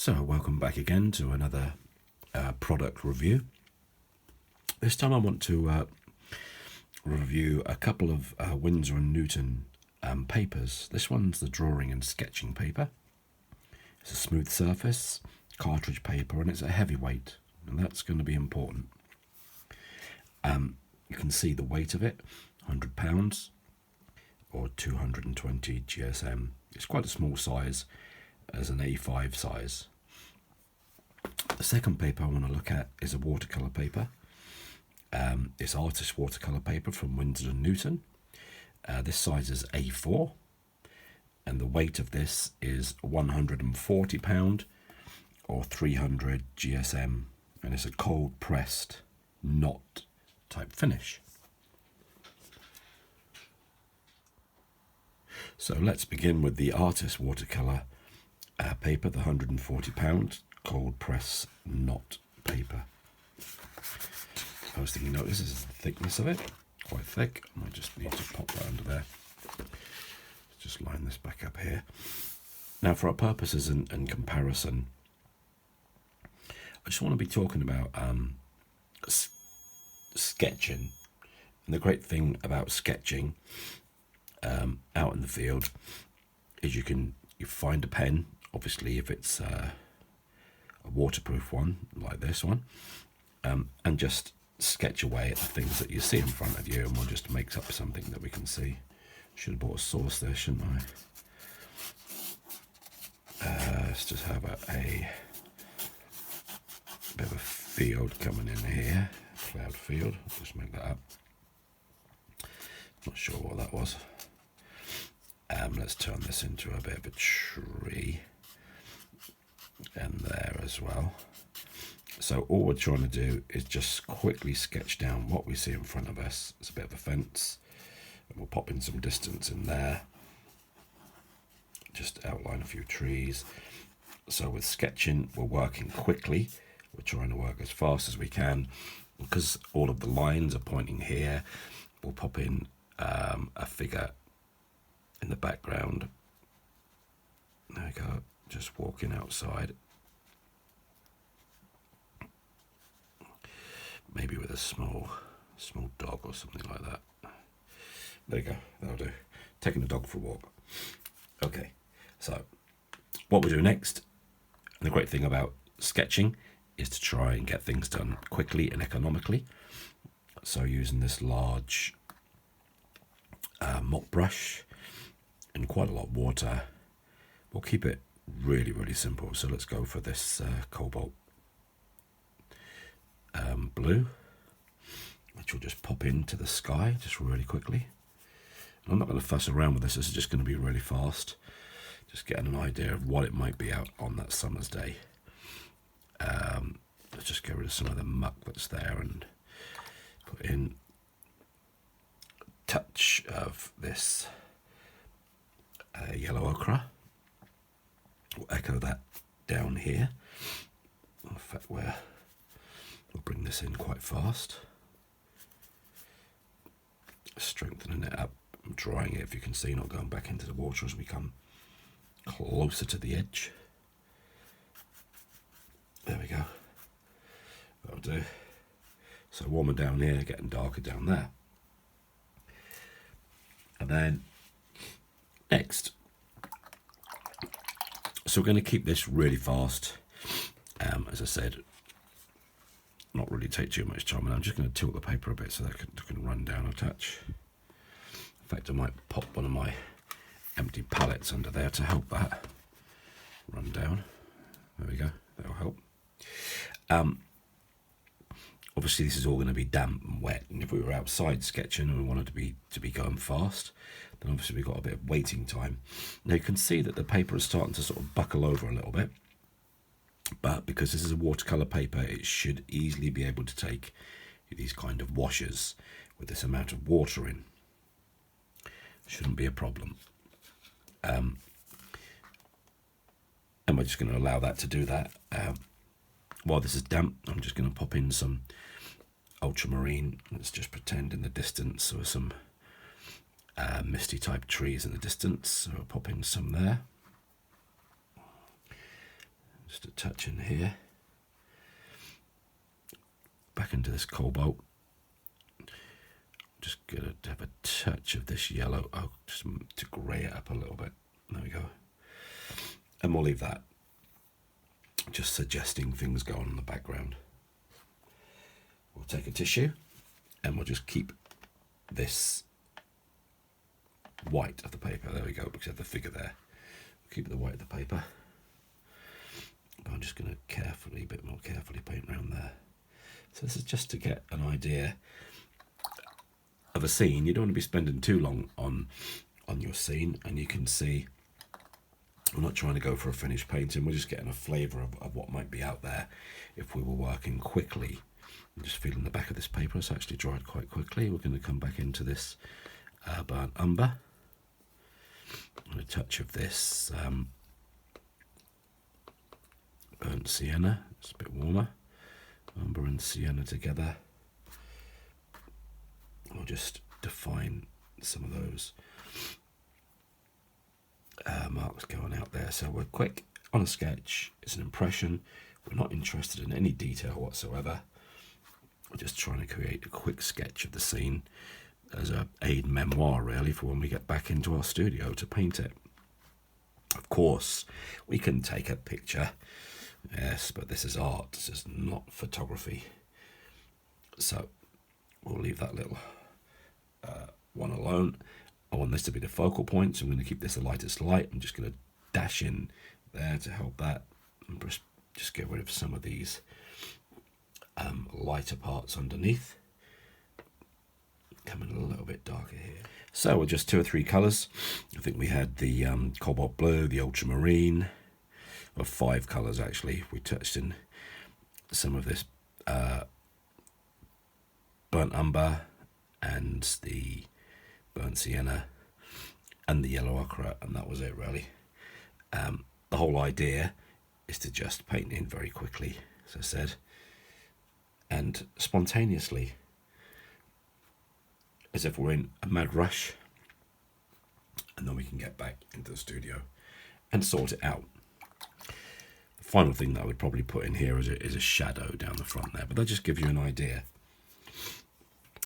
So welcome back again to another product review. This time I want to review a couple of Winsor & Newton papers. This one's the drawing and sketching paper. It's a smooth surface, cartridge paper, and it's a heavyweight, and that's going to be important. You can see the weight of it, £100 or 220 GSM. It's quite a small size, as an A5 size. The second paper I want to look at is a watercolour paper. It's artist watercolour paper from Winsor & Newton. This size is A4, and the weight of this is £140 or 300 GSM, and it's a cold pressed knot type finish. So let's begin with the artist watercolour paper, the £140 cold press knot paper. First thing you notice is the thickness of it, quite thick. I might just need to pop that under there. Just line this back up here. Now, for our purposes and comparison, I just want to be talking about sketching. And the great thing about sketching out in the field is you find a pen, obviously if it's a waterproof one like this one, and just sketch away at the things that you see in front of you, and we'll just make up something that we can see. Should have bought a source there, shouldn't I? Let's just have a bit of a field coming in here, cloud field. I'll just make that up. Not sure what that was. Let's turn this into a bit of a tree, and there as well. So all we're trying to do is just quickly sketch down what we see in front of us. It's a bit of a fence, and we'll pop in some distance in there. Just outline a few trees. So with sketching, we're working quickly. We're trying to work as fast as we can. Because all of the lines are pointing here, we'll pop in a figure in the background. There we go, just walking outside. Maybe with a small dog or something like that. There you go, that'll do. Taking the dog for a walk. Okay, so what we'll do next, and the great thing about sketching is to try and get things done quickly and economically. So using this large mop brush and quite a lot of water, we'll keep it really, really simple. So let's go for this cobalt blue, which will just pop into the sky just really quickly. And I'm not going to fuss around with this. This is just going to be really fast, just getting an idea of what it might be out on that summer's day. Let's just get rid of some of the muck that's there and put in a touch of this yellow ochre. We'll echo that down here. In fact, we'll bring this in quite fast. Strengthening it up, I'm drying it, if you can see, not going back into the water as we come closer to the edge. There we go. That'll do. So warmer down here, getting darker down there. And then next, so we're going to keep this really fast. As I said, not really take too much time, and I'm just going to tilt the paper a bit so that it can run down a touch. In fact, I might pop one of my empty pallets under there to help that run down. There we go, that'll help. Obviously this is all going to be damp and wet, and if we were outside sketching and we wanted to be going fast, then obviously we've got a bit of waiting time. Now you can see that the paper is starting to sort of buckle over a little bit, but because this is a watercolour paper, it should easily be able to take these kind of washes with this amount of water in. Shouldn't be a problem. And we're just going to allow that to do that. While this is damp, I'm just going to pop in some ultramarine. Let's just pretend in the distance there were some misty type trees in the distance. So I'll pop in some there. Just a touch in here. Back into this cobalt. Just gonna have a touch of this yellow, just to grey it up a little bit. There we go. And we'll leave that. Just suggesting things go on in the background. We'll take a tissue and we'll just keep this white of the paper. There we go, because I have the figure there. We'll keep the white of the paper. But I'm just going to carefully, a bit more carefully paint around there. So this is just to get an idea of a scene. You don't want to be spending too long on your scene, and you can see we're not trying to go for a finished painting. We're just getting a flavour of what might be out there if we were working quickly. I'm just feeling the back of this paper. It's actually dried quite quickly. We're going to come back into this burnt umber. And a touch of this burnt sienna. It's a bit warmer. Umber and sienna together. We'll just define some of those marks going out there. So we're quick on a sketch. It's an impression. We're not interested in any detail whatsoever. We're just trying to create a quick sketch of the scene as a aid memoir, really, for when we get back into our studio to paint it. Of course, we can take a picture, yes, but this is art. This is not photography. So we'll leave that little one alone. I want this to be the focal point, so I'm going to keep this the lightest light. I'm just going to dash in there to help that, and just get rid of some of these lighter parts underneath. Coming a little bit darker here. So we're just 2 or 3 colours. I think we had the cobalt blue, the ultramarine, or 5 colours actually. We touched in some of this burnt umber and the burnt sienna and the yellow ochre, and that was it really. The whole idea is to just paint in very quickly, as I said, and spontaneously, as if we're in a mad rush, and then we can get back into the studio and sort it out. The final thing that I would probably put in here is a shadow down the front there, but that just gives you an idea